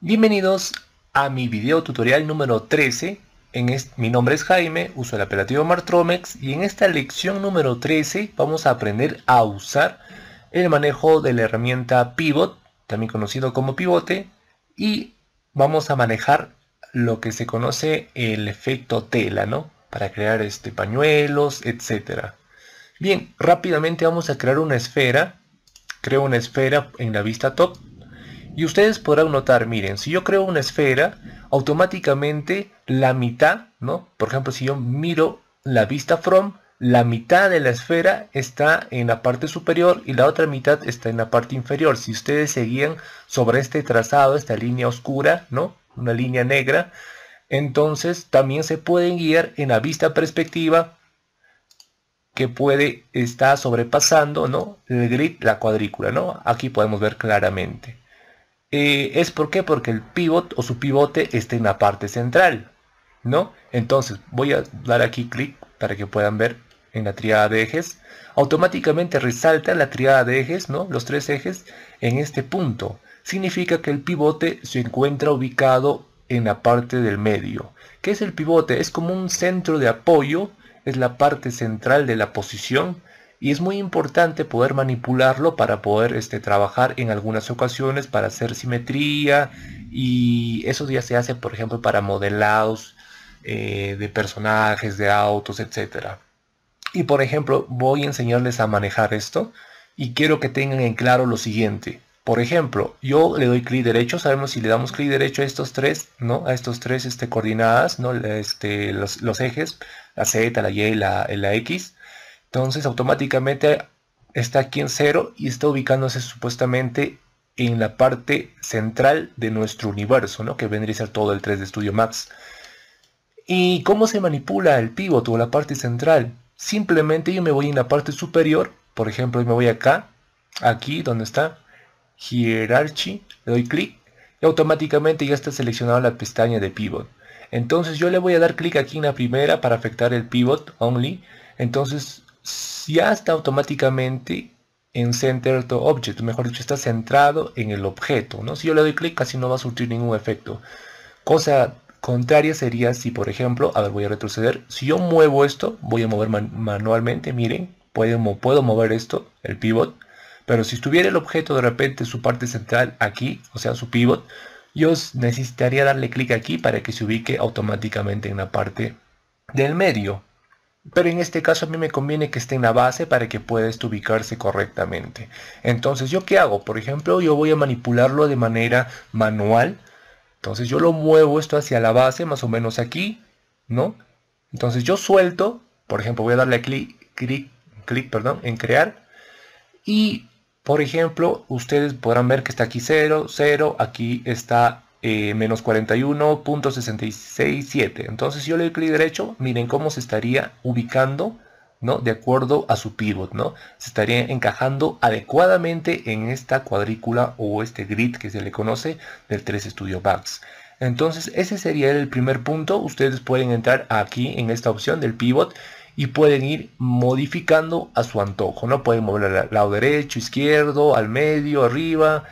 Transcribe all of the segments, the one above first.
Bienvenidos a mi video tutorial número 13. Mi nombre es Jaime, uso el apelativo Martromex y en esta lección número 13 vamos a aprender a usar el manejo de la herramienta Pivot, también conocido como pivote, y vamos a manejar lo que se conoce el efecto tela, ¿no? Para crear pañuelos, etcétera. Bien, rápidamente vamos a crear una esfera. Creo una esfera en la vista top. Y ustedes podrán notar, miren, si yo creo una esfera, automáticamente la mitad, ¿no? Por ejemplo, si yo miro la vista from, la mitad de la esfera está en la parte superior y la otra mitad está en la parte inferior. Si ustedes seguían sobre este trazado, esta línea oscura, ¿no? Una línea negra, entonces también se pueden guiar en la vista perspectiva que puede estar sobrepasando, ¿no? El grid, la cuadrícula, ¿no? Aquí podemos ver claramente. ¿Es por qué? Porque el pivot o su pivote está en la parte central, ¿no? Entonces voy a dar aquí clic para que puedan ver en la tríada de ejes. Automáticamente resalta la tríada de ejes, ¿no? Los tres ejes en este punto. Significa que el pivote se encuentra ubicado en la parte del medio. ¿Qué es el pivote? Es como un centro de apoyo, es la parte central de la posición y es muy importante poder manipularlo para poder trabajar en algunas ocasiones para hacer simetría, y eso ya se hace por ejemplo para modelados de personajes, de autos, etcétera. Y por ejemplo voy a enseñarles a manejar esto y quiero que tengan en claro lo siguiente. Por ejemplo, yo le doy clic derecho. Sabemos si le damos clic derecho a estos tres, ¿no? A estos tres coordenadas, ¿no? Los ejes, la Z, la Y y la X. Entonces automáticamente está aquí en cero y está ubicándose supuestamente en la parte central de nuestro universo, ¿no? Que vendría a ser todo el 3D Studio Max. ¿Y cómo se manipula el pivot o la parte central? Simplemente yo me voy en la parte superior. Por ejemplo, me voy acá, aquí donde está Hierarchy, le doy clic y automáticamente ya está seleccionada la pestaña de pivot. Entonces yo le voy a dar clic aquí en la primera para afectar el pivot only. Entonces ya está automáticamente en center to object, mejor dicho, está centrado en el objeto, ¿no? Si yo le doy clic casi no va a surtir ningún efecto. Cosa contraria sería si, por ejemplo, a ver, voy a retroceder. Si yo muevo esto, voy a mover manualmente, miren, puedo mover esto, el pivot. Pero si estuviera el objeto de repente su parte central aquí, o sea, su pivot, yo necesitaría darle clic aquí para que se ubique automáticamente en la parte del medio. Pero en este caso a mí me conviene que esté en la base para que pueda ubicarse correctamente. Entonces, ¿yo qué hago? Por ejemplo, yo voy a manipularlo de manera manual. Entonces yo lo muevo esto hacia la base, más o menos aquí, ¿no? Entonces yo suelto, por ejemplo, voy a darle clic, perdón, en crear. Y, por ejemplo, ustedes podrán ver que está aquí 0, 0, aquí está menos 41.667. Entonces yo le doy clic derecho, miren cómo se estaría ubicando, ¿no? De acuerdo a su pivot, ¿no? Se estaría encajando adecuadamente en esta cuadrícula o este grid que se le conoce del 3 Studio Max. Entonces ese sería el primer punto. Ustedes pueden entrar aquí en esta opción del pivot y pueden ir modificando a su antojo, ¿no? Pueden mover al lado derecho, izquierdo, al medio, arriba,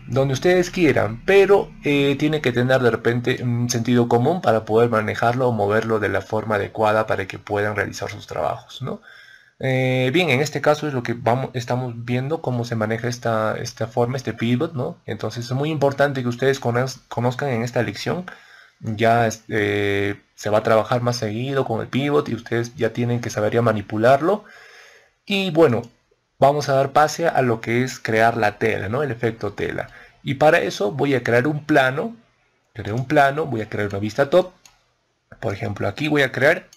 donde ustedes quieran, pero tiene que tener de repente un sentido común para poder manejarlo o moverlo de la forma adecuada para que puedan realizar sus trabajos, ¿no? Bien, en este caso es lo que estamos viendo cómo se maneja esta forma, este pivot, ¿no? Entonces es muy importante que ustedes conozcan en esta lección. Ya se va a trabajar más seguido con el pivot y ustedes ya tienen que saber ya manipularlo. Y bueno, vamos a dar pase a lo que es crear la tela, ¿no? El efecto tela. Y para eso voy a crear un plano. Crear un plano, voy a crear una vista top. Por ejemplo, aquí voy a crear,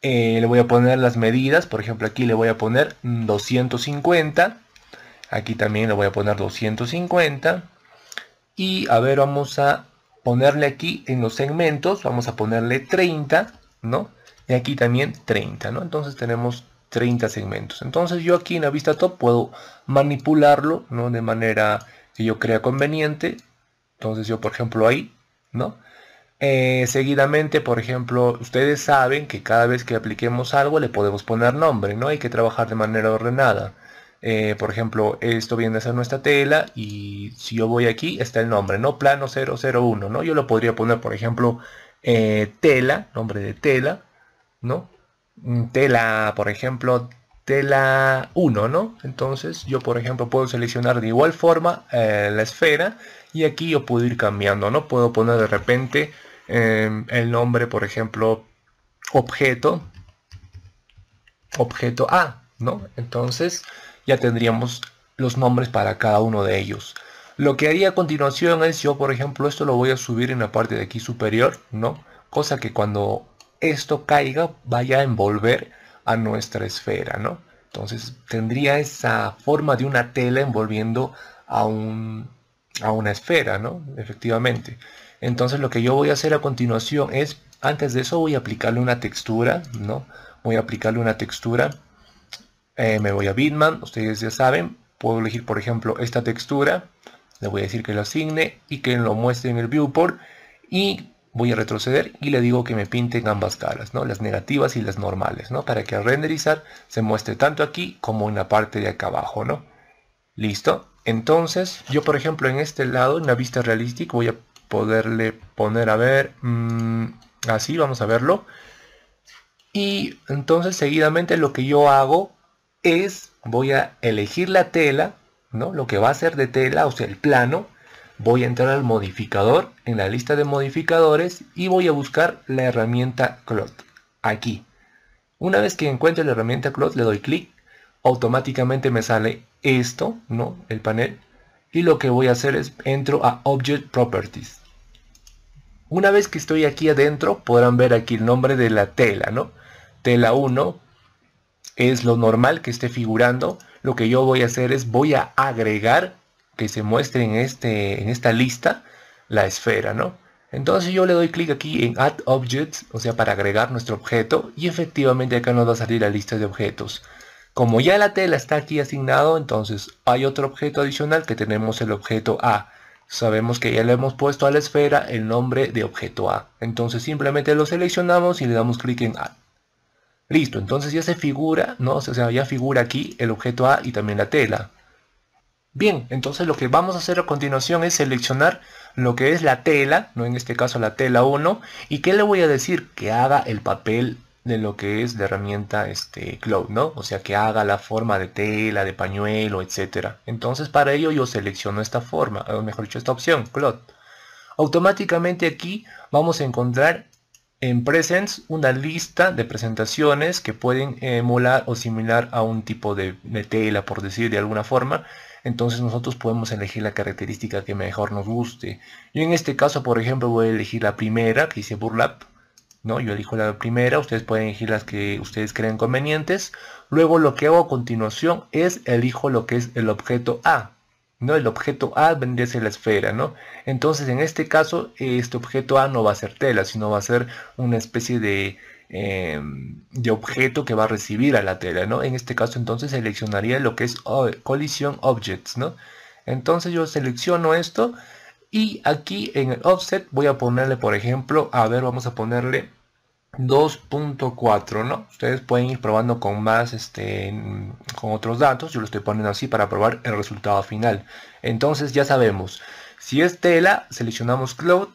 le voy a poner las medidas. Por ejemplo, aquí le voy a poner 250. Aquí también le voy a poner 250. Y a ver, vamos a ponerle aquí en los segmentos, vamos a ponerle 30, ¿no? Y aquí también 30, ¿no? Entonces tenemos 30 segmentos. Entonces yo aquí en la vista top puedo manipularlo, ¿no? De manera que yo crea conveniente. Entonces yo, por ejemplo, ahí, ¿no? Seguidamente, por ejemplo, ustedes saben que cada vez que apliquemos algo le podemos poner nombre, ¿no? Hay que trabajar de manera ordenada. Por ejemplo, esto viene a ser nuestra tela y si yo voy aquí está el nombre, ¿no? Plano 001, ¿no? Yo lo podría poner, por ejemplo, tela, nombre de tela, ¿no? Tela, por ejemplo, tela 1, ¿no? Entonces yo, por ejemplo, puedo seleccionar de igual forma la esfera y aquí yo puedo ir cambiando, ¿no? Puedo poner de repente el nombre, por ejemplo, objeto, objeto A, ¿no? Entonces ya tendríamos los nombres para cada uno de ellos. Lo que haría a continuación es yo, por ejemplo, esto lo voy a subir en la parte de aquí superior, ¿no? Cosa que cuando esto caiga vaya a envolver a nuestra esfera, ¿no? Entonces tendría esa forma de una tela envolviendo a, a una esfera, ¿no? Efectivamente. Entonces lo que yo voy a hacer a continuación es, antes de eso voy a aplicarle una textura, ¿no? Voy a aplicarle una textura. Me voy a Bitman, ustedes ya saben, puedo elegir por ejemplo esta textura, le voy a decir que lo asigne y que lo muestre en el viewport y voy a retroceder y le digo que me pinten ambas caras, ¿no? Las negativas y las normales, ¿no? Para que al renderizar se muestre tanto aquí como en la parte de acá abajo, ¿no? Listo. Entonces yo por ejemplo en este lado, en la vista realística, voy a poderle poner a ver, así vamos a verlo. Y entonces seguidamente lo que yo hago es, voy a elegir la tela, ¿no? Lo que va a ser de tela, o sea, el plano. Voy a entrar al modificador, en la lista de modificadores, y voy a buscar la herramienta Cloth, aquí. Una vez que encuentre la herramienta Cloth, le doy clic, automáticamente me sale esto, ¿no? El panel. Y lo que voy a hacer es, entro a Object Properties. Una vez que estoy aquí adentro, podrán ver aquí el nombre de la tela, ¿no? Tela 1 es lo normal que esté figurando. Lo que yo voy a hacer es voy a agregar que se muestre en esta lista la esfera, ¿no? Entonces yo le doy clic aquí en Add Objects, o sea, para agregar nuestro objeto, y efectivamente acá nos va a salir la lista de objetos. Como ya la tela está aquí asignado, entonces hay otro objeto adicional que tenemos el objeto A. Sabemos que ya le hemos puesto a la esfera el nombre de objeto A. Entonces simplemente lo seleccionamos y le damos clic en Add. Listo, entonces ya se figura, ¿no? O sea, ya figura aquí el objeto A y también la tela. Bien, entonces lo que vamos a hacer a continuación es seleccionar lo que es la tela, ¿no? En este caso la tela 1. ¿Y qué le voy a decir? Que haga el papel de lo que es de herramienta Cloth, ¿no? O sea, que haga la forma de tela, de pañuelo, etcétera. Entonces para ello yo selecciono esta forma, o mejor dicho, esta opción, Cloth. Automáticamente aquí vamos a encontrar en Presents una lista de presentaciones que pueden emular o similar a un tipo de tela, por decir de alguna forma. Entonces nosotros podemos elegir la característica que mejor nos guste. Yo en este caso, por ejemplo, voy a elegir la primera, que dice Burlap, ¿no? Yo elijo la primera, ustedes pueden elegir las que ustedes creen convenientes. Luego lo que hago a continuación es elijo lo que es el objeto A, ¿no? El objeto A vendría a ser la esfera, ¿no? Entonces en este caso este objeto A no va a ser tela, sino va a ser una especie de objeto que va a recibir a la tela, ¿no? En este caso entonces seleccionaría lo que es Collision Objects, ¿no? Entonces yo selecciono esto y aquí en el offset voy a ponerle, por ejemplo, a ver, vamos a ponerle 2.4, ¿no? Ustedes pueden ir probando con más, con otros datos. Yo lo estoy poniendo así para probar el resultado final. Entonces ya sabemos, si es tela, seleccionamos Cloth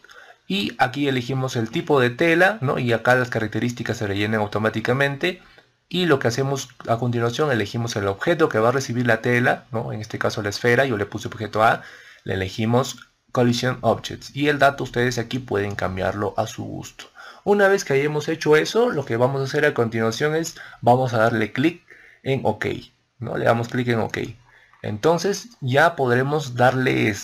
y aquí elegimos el tipo de tela, ¿no? Y acá las características se rellenan automáticamente. Y lo que hacemos a continuación, elegimos el objeto que va a recibir la tela, ¿no? En este caso la esfera, yo le puse objeto A, le elegimos Collision Objects. Y el dato ustedes aquí pueden cambiarlo a su gusto. Una vez que hayamos hecho eso, lo que vamos a hacer a continuación es, vamos a darle clic en OK, ¿no? Le damos clic en OK. Entonces ya podremos darle,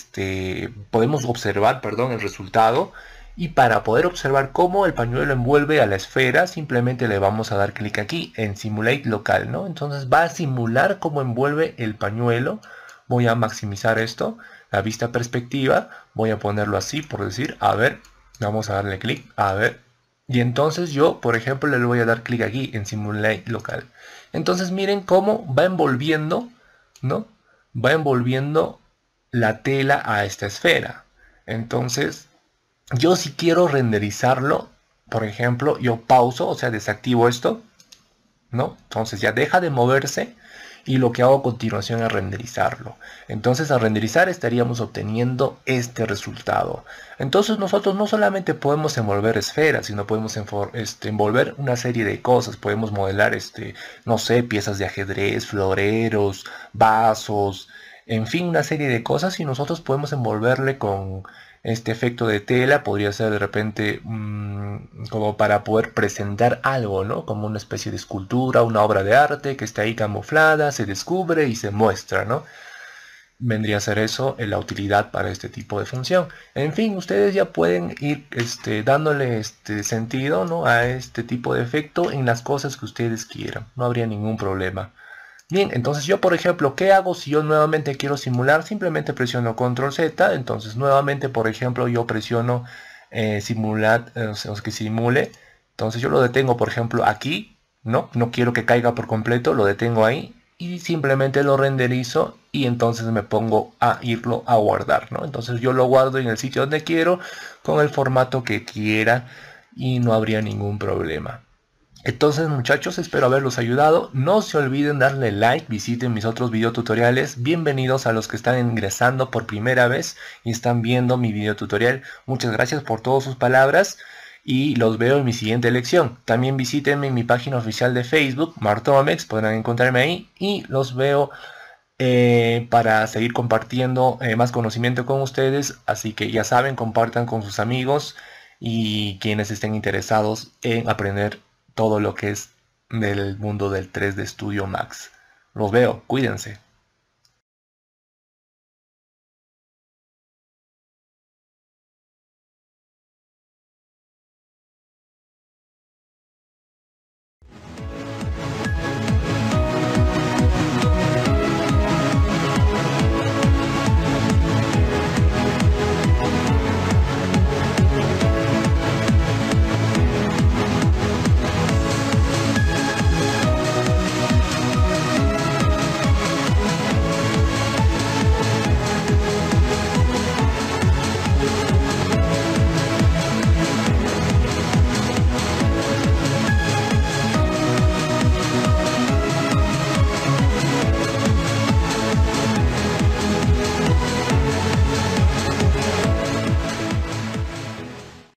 podemos observar, perdón, el resultado. Y para poder observar cómo el pañuelo envuelve a la esfera, simplemente le vamos a dar clic aquí en Simulate Local, ¿no? Entonces va a simular cómo envuelve el pañuelo. Voy a maximizar esto, la vista perspectiva. Voy a ponerlo así, por decir, a ver, vamos a darle clic, a ver. Y entonces yo, por ejemplo, le voy a dar clic aquí en Simulate Local. Entonces miren cómo va envolviendo, ¿no? Va envolviendo la tela a esta esfera. Entonces, yo si quiero renderizarlo, por ejemplo, yo pauso, o sea, desactivo esto, ¿no? Entonces ya deja de moverse. y lo que hago a continuación es renderizarlo. Entonces al renderizar estaríamos obteniendo este resultado. Entonces nosotros no solamente podemos envolver esferas, sino podemos envolver una serie de cosas. Podemos modelar, no sé, piezas de ajedrez, floreros, vasos, en fin, una serie de cosas, y nosotros podemos envolverle con este efecto de tela. Podría ser de repente como para poder presentar algo, ¿no? Como una especie de escultura, una obra de arte que está ahí camuflada, se descubre y se muestra, ¿no? Vendría a ser eso la utilidad para este tipo de función. En fin, ustedes ya pueden ir dándole sentido, ¿no?, a este tipo de efecto en las cosas que ustedes quieran. No habría ningún problema. Bien, entonces yo, por ejemplo, ¿qué hago si yo nuevamente quiero simular? Simplemente presiono Control Z. Entonces nuevamente, por ejemplo, yo presiono simular, o sea, que simule. Entonces yo lo detengo, por ejemplo, aquí, ¿no? No quiero que caiga por completo, lo detengo ahí y simplemente lo renderizo, y entonces me pongo a irlo a guardar, ¿no? Entonces yo lo guardo en el sitio donde quiero, con el formato que quiera, y no habría ningún problema. Entonces, muchachos, espero haberlos ayudado. No se olviden darle like, visiten mis otros videotutoriales. Bienvenidos a los que están ingresando por primera vez y están viendo mi videotutorial. Muchas gracias por todas sus palabras y los veo en mi siguiente lección. También visítenme en mi página oficial de Facebook, Martomex, podrán encontrarme ahí, y los veo para seguir compartiendo más conocimiento con ustedes. Así que ya saben, compartan con sus amigos y quienes estén interesados en aprender todo lo que es del mundo del 3D Studio Max. Los veo, cuídense.